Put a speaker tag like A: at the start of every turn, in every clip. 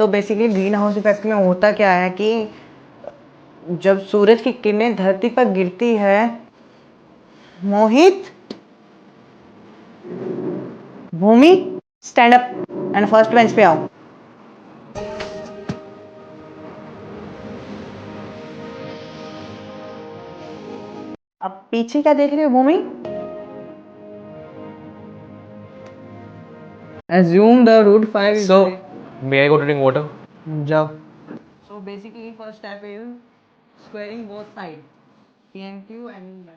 A: So basically green house effect में होता क्या है कि जब सूरज की किरणें धरती पर गिरती है। Mohit, Bhumi, stand up and first bench पे आओ। अब पीछे क्या देख रहे हो Bhumi? Assume the root 5 is
B: So, may I go to drink water?
A: जाओ। So basically first step is squaring both sides, P and Q and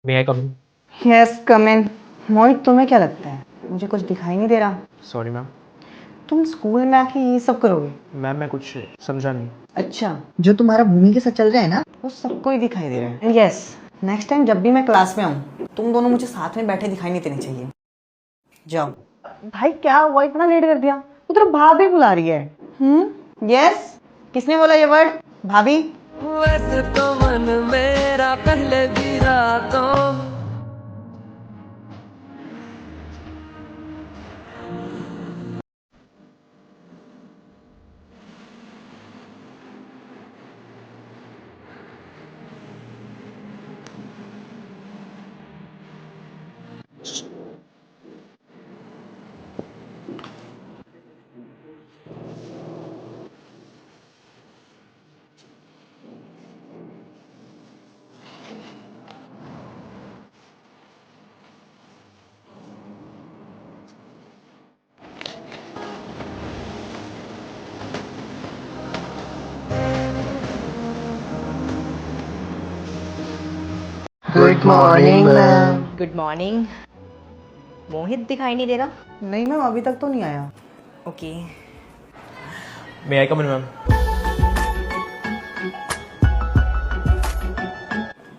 B: May I come in?
A: Yes come in. Mohit, तुम्हें क्या लगता है मुझे कुछ दिखाई नहीं दे रहा?
B: Sorry ma'am.
A: तुम स्कूल में आके ये सब करोगे?
B: मैम मैं कुछ समझा नहीं।
A: अच्छा, जो तुम्हारा भूमि के साथ चल रहा है ना, वो सबको ही दिखाई दे रहा है। यस, नेक्स्ट टाइम जब भी मैं क्लास में आऊँ तुम दोनों मुझे साथ में बैठे दिखाई नहीं देने चाहिए। जाओ। भाई क्या हुआ, इतना लेट कर दिया? उधर भाभी बुला रही है। यस, किसने बोला ये वर्ड? भाभी।
C: वैसे तो मन मेरा पहले भी रातों
D: good morning ma'am.
E: Good morning. Mohit दिखाई नहीं दे रहा?
A: नहीं मैम, अभी तक तो नहीं आया।
E: Okay.
B: May I come in ma'am?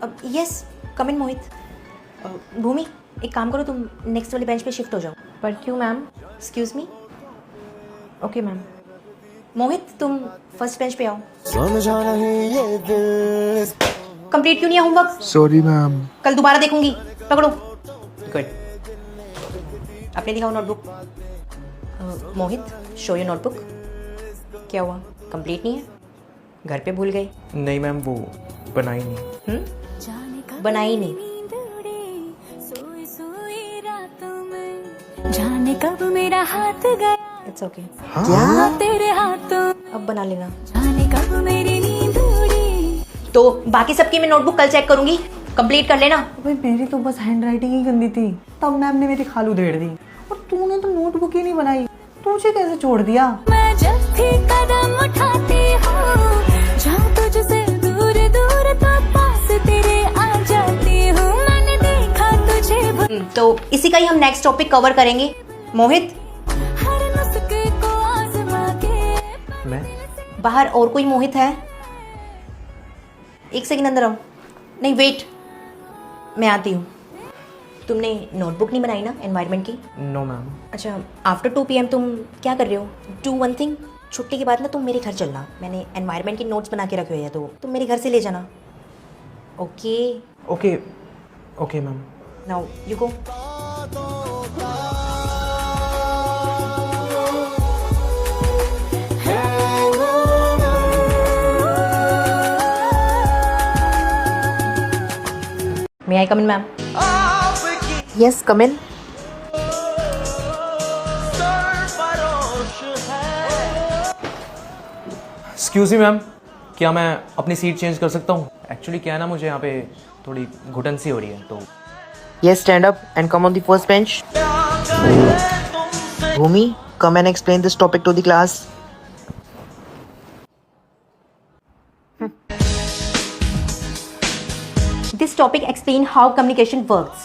E: अब यस, कम इन मोहित। भूमि, एक काम करो, तुम नेक्स्ट वाले बेंच पे शिफ्ट हो जाओ। पर क्यों ma'am? Excuse me. Okay ma'am. Mohit, तुम फर्स्ट बेंच पे आओ। कंप्लीट क्यों नहीं है होमवर्क?
D: Sorry ma'am.
E: कल दोबारा देखूंगी। पकड़ो। गुड। अपने दिखाओ notebook. Mohit, show your notebook. क्या हुआ, कंप्लीट नहीं है? घर पे भूल गए?
B: नहीं मैम, वो बनाई नहीं।
E: बनाई नहीं?
F: जाने कब मेरा हाथ गया
E: इट्स ओके।
F: क्या तेरे हाथों,
E: अब बना लेना।
F: जाने कब मेरी नींद उड़ी।
E: तो बाकी सबकी मैं नोटबुक कल चेक करूंगी, कंप्लीट कर लेना।
A: भाई मेरी तो बस हैंड राइटिंग ही गंदी थी, तब मैम ने मेरी खाल उधेड़ दी। और तूने तो नोटबुक ही नहीं बनाई, तुझे कैसे छोड़ दिया?
F: मैं जब भी कदम उठाती हूँ, जाऊँ तुझसे दूर दूर तो पास तेरे आ जाती हूँ। मैंने देखा तुझे
E: तो इसी का ही हम नेक्स्ट टॉपिक कवर करेंगे। मोहित,
F: हर नुस्खे को आजमा के।
B: मैं?
E: बाहर और कोई मोहित है? एक सेकंड अंदर आओ। नहीं वेट, मैं आती हूँ। तुमने नोटबुक नहीं बनाई ना एनवायरनमेंट की?
B: No ma'am.
E: अच्छा, आफ्टर 2 PM तुम क्या कर रहे हो? डू वन थिंग, छुट्टी के बाद ना तुम मेरे घर चलना। मैंने एनवायरनमेंट की नोट्स बना के रखे हुए हैं, तो तुम मेरे घर से ले जाना। Okay?
B: Okay okay ma'am.
E: Now you go. May I come in, ma'am? Yes, come in.
B: Excuse me ma'am, क्या मैं अपनी सीट चेंज कर सकता हूँ? एक्चुअली क्या है ना, मुझे यहाँ पे थोड़ी घुटन सी हो रही है तो।
G: Yes, stand up and come on the first bench. Bhumi, come and explain this topic to the class.
E: This topic explains how communication works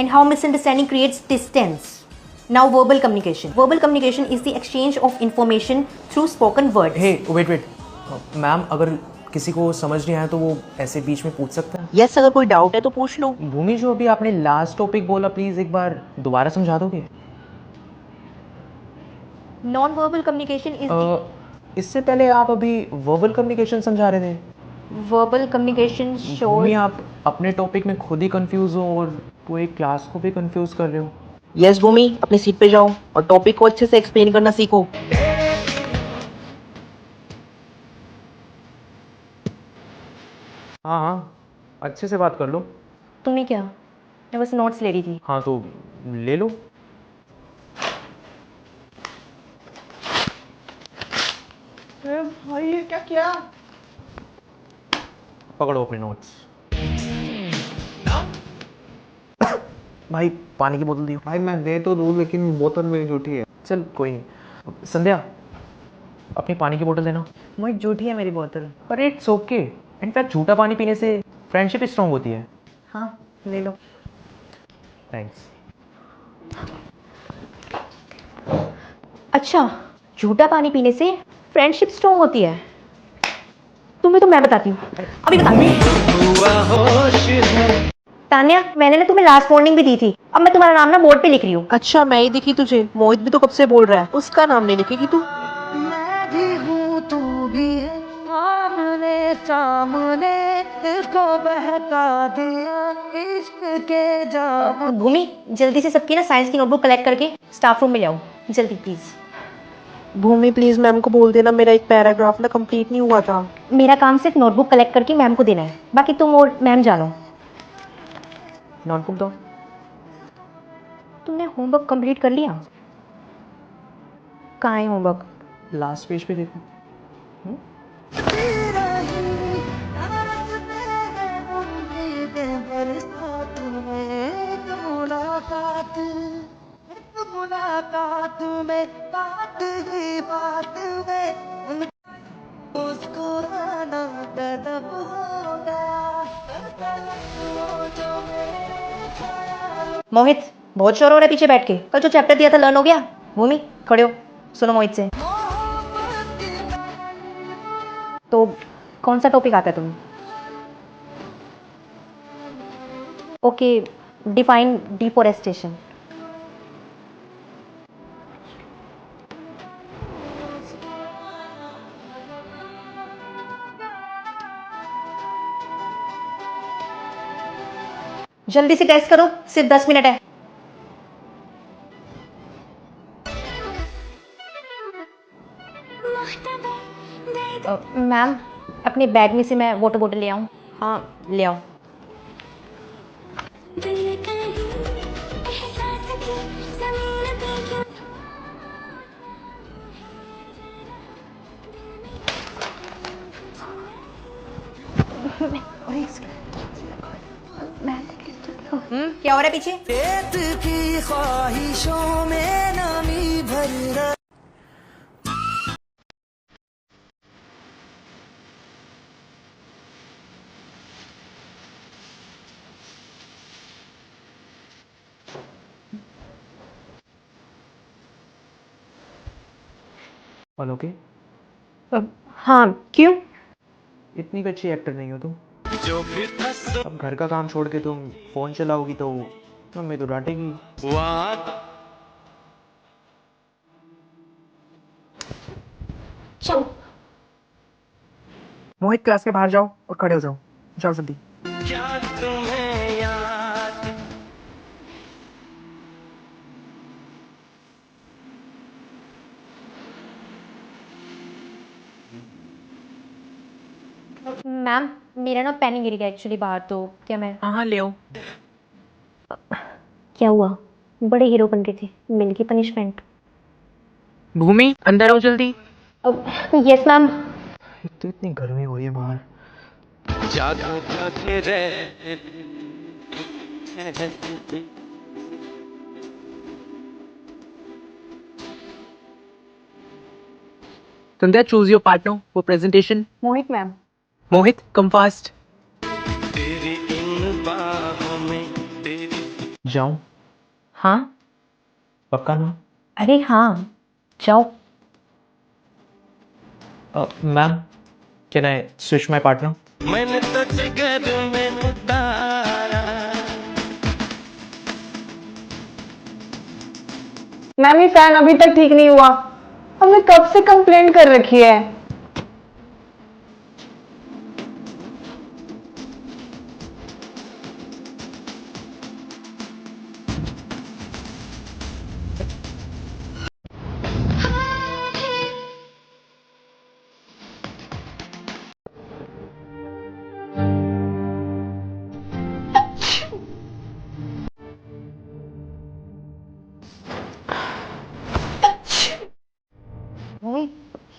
E: and how misunderstanding creates distance. Now, verbal communication. Verbal communication is the exchange of information through spoken words.
B: Hey wait ma'am, अगर किसी को समझ नहीं आया तो वो ऐसे बीच में पूछ सकता है?
G: Yes, अगर कोई डाउट है तो पूछ लो।
B: भूमि, जो अभी आपने लास्ट टॉपिक बोला, प्लीज एक बार दोबारा समझा दोगे?
E: नॉन वर्बल कम्युनिकेशन इज
B: इससे पहले आप अभी वर्बल कम्युनिकेशन समझा रहे थे।
E: वर्बल कम्युनिकेशन
B: भूमि,
E: शोज।
B: आप अपने टॉपिक में खुद ही कंफ्यूज हो और पूरी क्लास को भी कंफ्यूज कर रहे हो।
G: यस भूमि, अपनी सीट पे जाओ और टॉपिक को अच्छे से एक्सप्लेन करना सीखो।
B: हाँ हाँ, अच्छे से बात कर लो।
E: तुमने क्या? मैं बस नोट्स ले रही थी।
B: हाँ तो ले लो।
A: भाई ये क्या किया?
B: पकड़ो अपने नोट्स। भाई पानी की बोतल दियो।
D: भाई मैं दे तो दूँ लेकिन बोतल मेरी झूठी है।
B: चल कोई नहीं। संध्या, अपनी पानी की बोतल देना।
A: मोहित झूठी है मेरी बोतल।
B: पर इट्स ओके। इनफैक्ट झूठा पानी पीने से फ्रेंडशिप स्ट्रांग होती है।
A: हाँ ले लो।
B: थैंक्स।
E: अच्छा, झूठा पानी पीने से फ्रेंडशिप स्ट्रांग होती है? तुम्हें तो मैं बताती हूँ, अभी बताती हूँ। तान्या, मैंने ना तुम्हें लास्ट वार्निंग भी दी थी। अब मैं तुम्हारा नाम ना बोर्ड पे लिख रही हूँ।
G: अच्छा, मैं ही दिखी तुझे? मोहित भी तो कब से बोल रहा है, उसका नाम नहीं लिखेगी तू?
A: मैं भी हूँ तू भी है, आमने सामने इसको बहका दिया इश्क के जाम।
E: भूमि, जल्दी से सबकी ना साइंस की नोटबुक कलेक्ट करके स्टाफ रूम में ले आओ, जल्दी प्लीज।
G: भूमि प्लीज मैम को बोल देना, मेरा एक पैराग्राफ ना कंप्लीट नहीं हुआ था।
E: मेरा काम सिर्फ नोटबुक कलेक्ट करके मैम को देना है, बाकी तुम और मैम जानो।
B: नोटबुक दो।
E: तुमने होमवर्क कंप्लीट कर लिया? कहाँ है होमवर्क?
B: लास्ट पेज पे देखो।
A: मुलाकात में बात ही बात में उसको आना कदम होगा।
E: मोहित, बहुत शोर हो रहा है पीछे बैठ के। कल जो चैप्टर दिया था लर्न हो गया? भूमि, खड़े हो, सुनो मोहित से। तो कौन सा टॉपिक आता है तुम्हें? Okay, define deforestation. जल्दी से टेस्ट करो, सिर्फ 10 मिनट है। मैम, अपने बैग में से मैं वाटर बॉटल ले आऊँ? हाँ ले आओ।
F: दिल कहीं एहसास की ज़मीन पे क्यों
E: क्या हो रहा है पीछे?
A: रेत की ख्वाहिशों में नमी भर रहा।
B: All okay?
E: हाँ, क्यों?
B: इतनी भी अच्छी एक्टर नहीं हो तुम। अब घर का काम छोड़ के तुम फोन चलाओगी तो मम्मी तो डांटेगी।
E: चलो।
G: मोहित क्लास के बाहर जाओ और खड़े हो जाओ, जाओ जल्दी।
E: मैम, मेरा ना पेन गिर गया एक्चुअली बाहर, तो क्या मैं?
G: हाँ ले आओ।
E: क्या हुआ? बड़े हीरो बन रहे थे, मिल गई पनिशमेंट।
G: भूमि अंदर आओ जल्दी।
E: Yes ma'am.
B: तो इतनी गर्मी हो रही है बाहर।
G: Sandhya, choose your partner for presentation.
A: Mohit ma'am.
G: Mohit come fast.
B: जाऊं?
E: हाँ?
B: पक्का ना?
E: अरे हाँ, जाओ।
B: Ma'am, can I switch my partner?
C: मैंने तो जिगर में उतारा।
A: मैम ये फैन अभी तक ठीक नहीं हुआ। हमने कब से कंप्लेंट कर रखी है।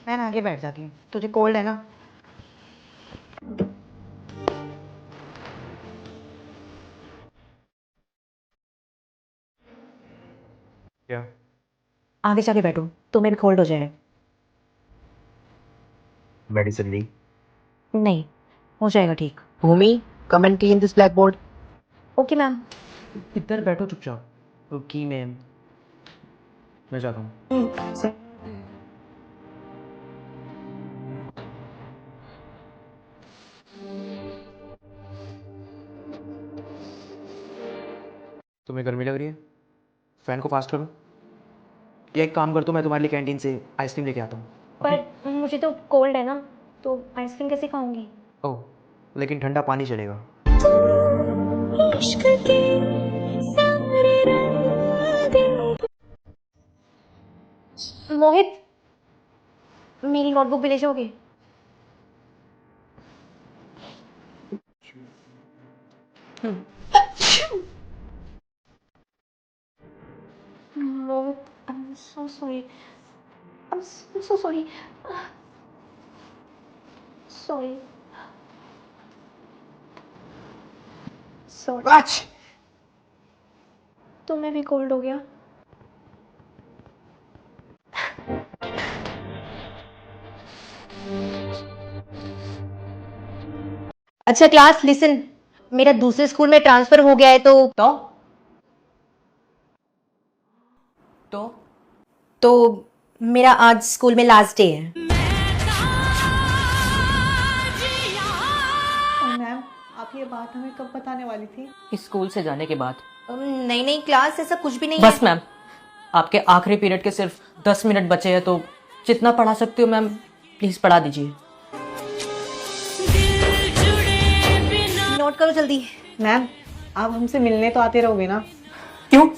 A: मैं आगे बैठ जाती हूँ, तुझे कोल्ड है ना।
B: क्या?
E: आगे जाके बैठो, तुम्हें भी कोल्ड हो जाए।
B: मेडिसिन ली?
E: नहीं, हो जाएगा ठीक।
G: Bhumi, come and clean this blackboard.
E: Okay ma'am.
B: इधर बैठो चुपचाप। ओके मैम, मैं जाता हूँ। तुम्हें गर्मी लग रही है? फैन को फास्ट करो। या एक काम करता हूँ, मैं तुम्हारे लिए कैंटीन से आइसक्रीम लेके आता हूँ।
E: पर मुझे तो कोल्ड है ना, तो आइसक्रीम कैसे खाऊंगी?
B: ओह, लेकिन ठंडा पानी चलेगा।
F: इश्क के सारे रंग
E: मोहित, मेरी नोटबुक भी ले जाओगे? मोहित, I'm so sorry. I'm so sorry. Sorry. Sorry. तुम्हें भी कोल्ड हो गया? अच्छा क्लास लिसन, मेरा दूसरे स्कूल में ट्रांसफर हो गया है तो मेरा आज स्कूल में लास्ट डे है।
A: मैम, आप ये बात हमें कब बताने वाली थी?
H: इस स्कूल से जाने के बाद।
E: नहीं नहीं क्लास, ऐसा कुछ भी नहीं
H: बस
E: है।
H: मैम, आपके आखिरी पीरियड के सिर्फ 10 मिनट बचे हैं, तो जितना पढ़ा सकते हो मैम प्लीज पढ़ा दीजिए।
E: नोट करो जल्दी।
A: मैम, आप हमसे मिलने तो आते रहोगे ना?
H: क्यों?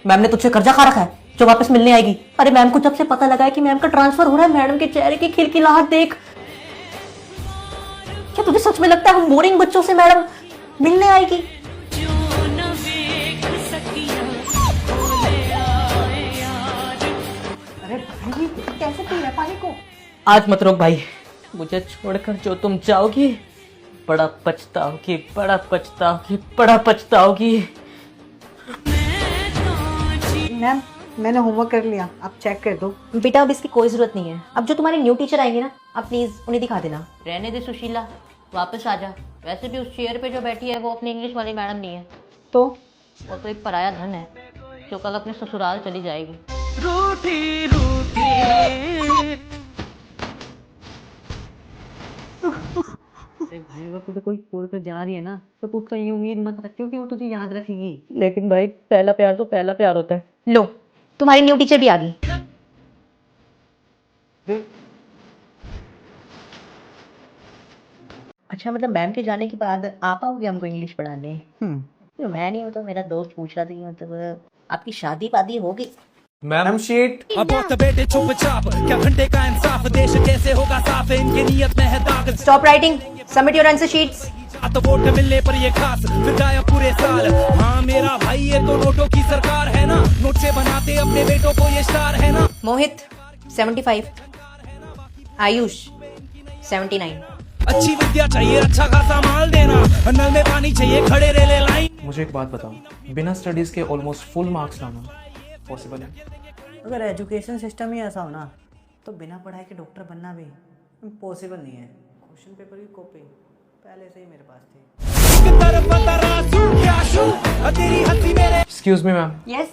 H: मैम ने तुझसे कर्जा खा रखा है जो वापस मिलने आएगी? अरे मैम को जब से पता लगा है कि मैम का ट्रांसफर हो रहा है, मैडम के चेहरे की खिलखिलाहट देख, क्या तुझे सच में लगता है हम बोरिंग बच्चों से मैडम मिलने आएगी?
A: अरे भाई, कैसे पी रहा है पानी को?
H: आज मत रोक भाई, मुझे छोड़कर जो तुम जाओगी बड़ा पछताओगी, बड़ा पछताओगी, बड़ा पछताओगी।
A: मैम, मैंने होमवर्क कर लिया, आप चेक कर दो।
E: बेटा अब इसकी कोई जरूरत नहीं है। अब जो तुम्हारे न्यू टीचर आएंगे ना, आप प्लीज उन्हें दिखा देना।
I: रहने दे सुशीला, वापस आ जा। वैसे भी उस चेयर पे जो बैठी है वो अपनी इंग्लिश वाली मैडम नहीं है,
A: तो
I: वो तो एक पराया धन है जो कल अपने ससुराल चली जाएगी।
C: रूठी रूठी
I: भाई अगर तुझे कोई स्कूल पे जा रही है ना, तो तू उसका ये उम्मीद मत रखियो कि वो तुझे याद रखेगी।
H: लेकिन भाई पहला प्यार तो पहला प्यार होता है।
E: लो, तुम्हारी न्यू टीचर भी आ गई।
I: अच्छा मतलब मैम के जाने के बाद आप आओगे हमको इंग्लिश पढ़ाने? तो मैं नहीं हूँ, तो मेरा दोस्त पूछ रहा था कि मतलब आपकी शादी वादी होगी?
B: Ma'am sheet.
C: अब बहुत बेटे चुप चाप, क्या घंटे का इंसाफ, देश कैसे होगा साफ, इनकी नीयत में है दाग।
E: Stop writing, submit your answer sheets.
C: तो वोट मिलने पर ये खास, फिर गायब पूरे साल। हाँ मेरा भाई, ये तो नोटों की सरकार है ना, नोट से बनाते अपने बेटों को ये स्टार है ना।
E: मोहित 75, आयुष 79।
C: अच्छी विद्या चाहिए, अच्छा खासा माल देना, नल में पानी चाहिए, खड़े रेले लाइन।
B: मुझे एक बात बताओ, बिना स्टडीज के ऑलमोस्ट फुल मार्क्स लाना पॉसिबल है?
A: अगर एजुकेशन सिस्टम ही ऐसा हो ना, तो बिना पढ़ाई के डॉक्टर बनना भी पॉसिबल नहीं है। क्वेश्चन पेपर की कॉपी पहले से ही मेरे पास थी।
B: Excuse me ma'am,
E: yes.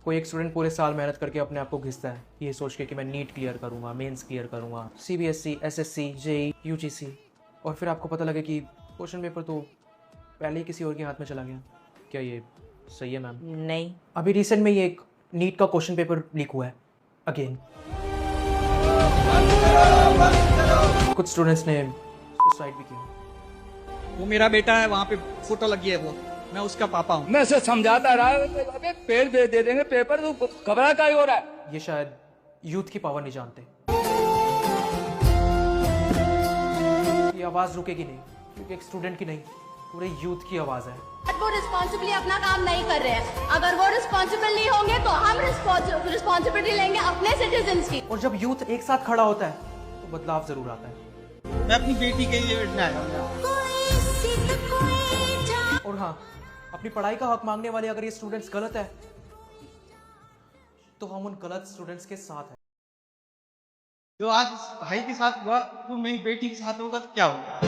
B: कोई एक स्टूडेंट पूरे साल मेहनत करके अपने आप को घिसता है ये सोच के कि मैं नीट क्लियर करूंगा, मेंस क्लियर करूंगा, सीबीएसई, एसएससी, जेई, यूजीसी, और फिर आपको पता लगे कि क्वेश्चन पेपर तो पहले ही किसी और के हाथ में चला गया। क्या ये सही है मैम?
E: नहीं।
B: अभी रिसेंट में ये एक नीट का क्वेश्चन पेपर लीक हुआ है अगेन। कुछ स्टूडेंट्स ने सुसाइड भी किया।
C: वो मेरा बेटा है, वहाँ पे फोटो लगी है, वो मैं उसका पापा हूँ। मैं उसे समझाता रहा, अबे पेड़ दे देंगे पेपर, तो घबरा का ही हो रहा है।
B: ये शायद यूथ की पावर नहीं जानते। ये आवाज रुकेगी नहीं, क्योंकि एक स्टूडेंट की नहीं, पूरे यूथ की आवाज है।
F: वो रिस्पॉन्सिबली अपना काम नहीं कर रहे हैं। अगर वो रिस्पॉन्सिबल नहीं होंगे तो हम रिस्पॉन्सिबिलिटी लेंगे अपने सिटीजन्स की।
B: और जब यूथ एक साथ खड़ा होता है तो बदलाव जरूर आता है।
C: मैं अपनी बेटी के लिए बैठने आया हूँ।
B: और हाँ, अपनी पढ़ाई का हक मांगने वाले अगर ये स्टूडेंट्स गलत है तो हम उन गलत स्टूडेंट्स के साथ हैं।
C: जो आज इस भाई के साथ हुआ, वो मेरी बेटी के साथ होगा तो क्या होगा?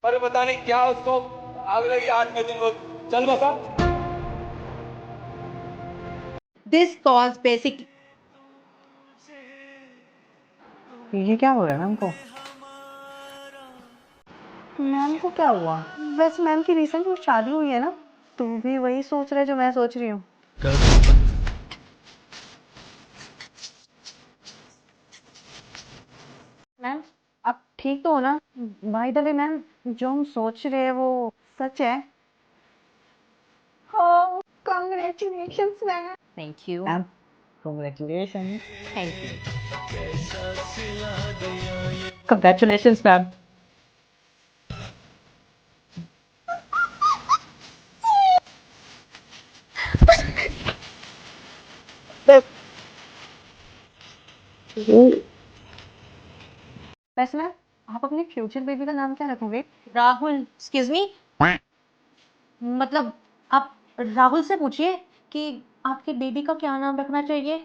C: पर पता नहीं क्या उसको आग लगी 8वें दिन, वो चल बता।
G: दिस कॉज बेसिक
A: ये क्या हो रहा है मैम को? मैम को क्या हुआ? वैसे मैम की रिसेंट में शादी हुई है ना, तुम भी वही सोच रहे जो मैं सोच रही हूँ। मैम आप ठीक तो हो ना? बाय द वे मैम, जो हम सोच रहे हैं वो सच है? Oh, congratulations ma'am.
I: Thank you.
A: Ma'am congratulations।
I: Thank you.
H: Congratulations ma'am.
A: वैसे मैम आप अपने फ्यूचर बेबी का नाम क्या रखोगे?
E: राहुल, एक्सक्यूज मी, मतलब आप राहुल से पूछिए कि आपके बेबी का क्या नाम रखना चाहिए।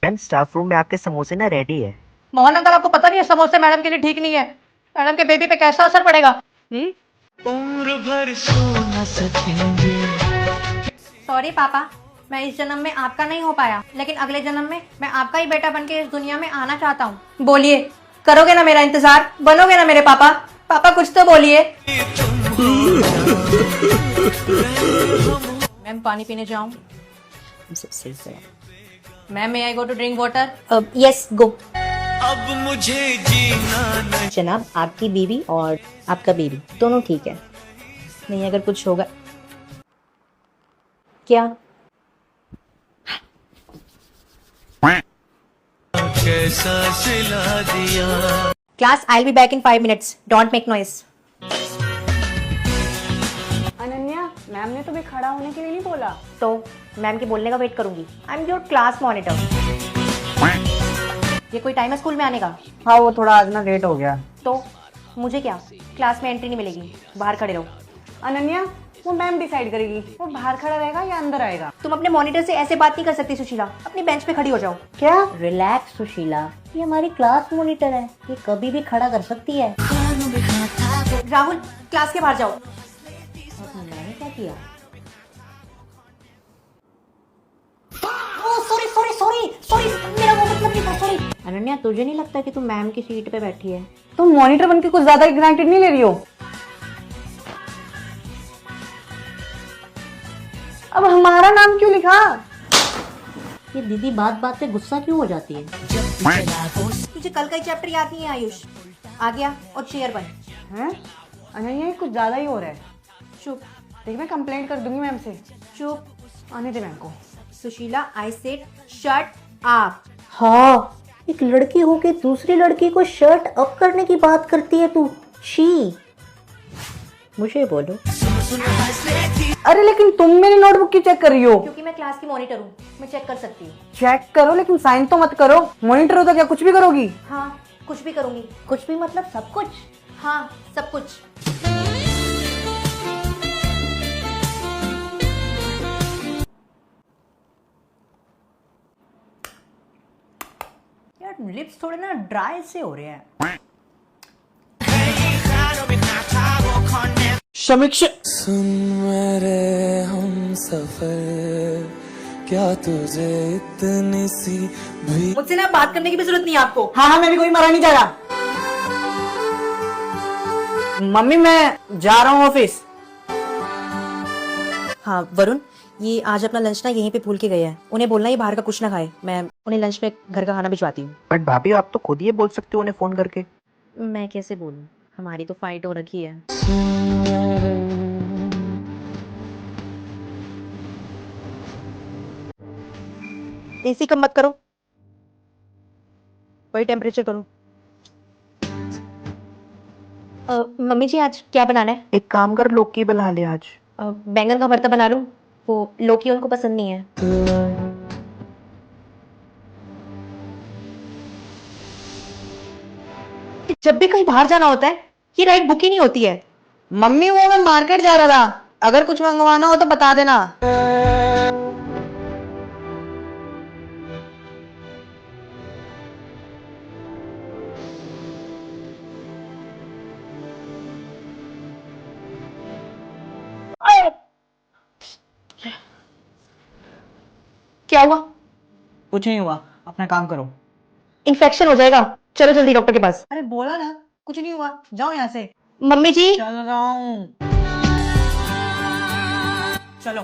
I: मैम स्टाफ रूम में आपके समोसे ना रेडी है।
E: मोहन अंकल, आपको पता नहीं है समोसे मैडम के लिए ठीक नहीं है। मैडम के बेबी पे कैसा असर पड़ेगा? सॉरी पापा, मैं इस जन्म में आपका नहीं हो पाया, लेकिन अगले जन्म में मैं आपका ही बेटा बनके इस दुनिया में आना चाहता हूँ। बोलिए, करोगे ना मेरा इंतजार? बनोगे ना मेरे पापा? पापा कुछ तो बोलिए। मैम पानी पीने जाऊँ?
I: सब सही से।
E: Ma'am may I go to drink water?
F: Yes go.
C: अब मुझे जीना
I: जनाब आपकी बीवी और आपका बेबी दोनों ठीक है, नहीं अगर कुछ होगा क्या?
C: कैसा सिला दिया।
E: Class, I will be back in 5 minutes. Don't make noise.
A: Ananya, ma'am ने तुम्हें खड़ा होने के लिए नहीं बोला?
E: तो मैम के बोलने का वेट करूंगी। I am your class monitor. ये कोई टाइम है स्कूल में आने का?
A: हाँ वो थोड़ा आज ना लेट हो गया।
E: तो मुझे क्या, क्लास में एंट्री नहीं मिलेगी, बाहर खड़े रहो।
A: अनन्या वो मैम डिसाइड करेगी वो बाहर खड़ा रहेगा या अंदर आएगा।
E: तुम अपने मॉनिटर से ऐसे बात नहीं कर सकती सुशीला, अपनी बेंच पे खड़ी हो जाओ।
A: क्या?
I: रिलैक्स सुशीला, ये हमारी क्लास मॉनिटर है, ये कभी भी खड़ा कर सकती है।
E: राहुल, क्लास के बाहर जाओ।
I: मैंने क्या किया?
E: सॉरी सॉरी सॉरी सॉरी, मेरा वो मतलब नहीं था, सॉरी।
I: अनन्या तुझे नहीं लगता कि तू मैम की सीट पे बैठी है?
A: तुम मॉनिटर बन के कुछ ज्यादा ग्रांटेड नहीं ले रही हो? अब हमारा नाम क्यों लिखा?
I: ये दीदी बात बात पे गुस्सा क्यों हो जाती है?
E: तुझे कल का ही चैप्टर याद नहीं है आयुष? आ गया और चेयर बन।
A: हैं? अनन्या ये कुछ ज्यादा ही हो रहा है।
E: चुप
A: देख मैं कंप्लेंट कर दूंगी मैम से।
E: चुप।
A: आने दे मैम को।
E: Sushila, I said shut up.
I: हाँ, एक लड़की होके दूसरी लड़की को शर्ट अप करने की बात करती है तू। शी, मुझे बोलो।
A: अरे लेकिन तुम मेरी नोटबुक क्यों चेक कर रही हो?
E: क्योंकि मैं क्लास की मॉनिटर हूँ, मैं चेक कर सकती हूँ।
A: चेक करो लेकिन साइन तो मत करो। मॉनिटर हो तो क्या कुछ भी करोगी?
E: हाँ, कुछ भी करूंगी।
I: कुछ भी मतलब सब कुछ?
E: हाँ, सब कुछ। यार लिप्स थोड़े ना ड्राई से हो रहे हैं।
B: समीक्षा
C: सुन मेरे हम सफर, क्या तुझे इतनी सी भी
E: मुझसे ना बात करने की भी जरूरत नहीं है आपको।
A: हाँ हाँ, मैं भी कोई मरा नहीं जा रहा। मम्मी मैं जा रहा हूँ ऑफिस।
E: हाँ वरुण, ये आज अपना लंच ना यहीं पे भूल के गए हैं। उन्हें बोलना ये बाहर का कुछ ना खाए, मैं उन्हें लंच में घर का खाना भिजवाती हूँ।
G: बट भाभी आप तो खुद ही बोल सकते हो उन्हें फोन करके।
E: मैं कैसे बोलूँ, हमारी तो फाइट हो रखी है।
G: एसी कम मत करो, वही टेम्परेचर करो।
E: मम्मी जी आज क्या बनाना है?
G: एक काम कर, लौकी बना ले आज।
E: बैंगन का भरता बना लूँ, वो लौकी उनको पसंद नहीं है। जब भी कहीं बाहर जाना होता है ये राइड बुक ही नहीं होती है।
A: मम्मी वो मैं मार्केट जा रहा था, अगर कुछ मंगवाना हो तो बता देना।
E: क्या हुआ?
A: कुछ नहीं हुआ, अपना काम करो।
E: इन्फेक्शन हो जाएगा, चलो जल्दी डॉक्टर के पास।
A: अरे बोला ना कुछ नहीं हुआ, जाओ यहाँ से।
E: मम्मी जी
A: चलो जाओ, चलो।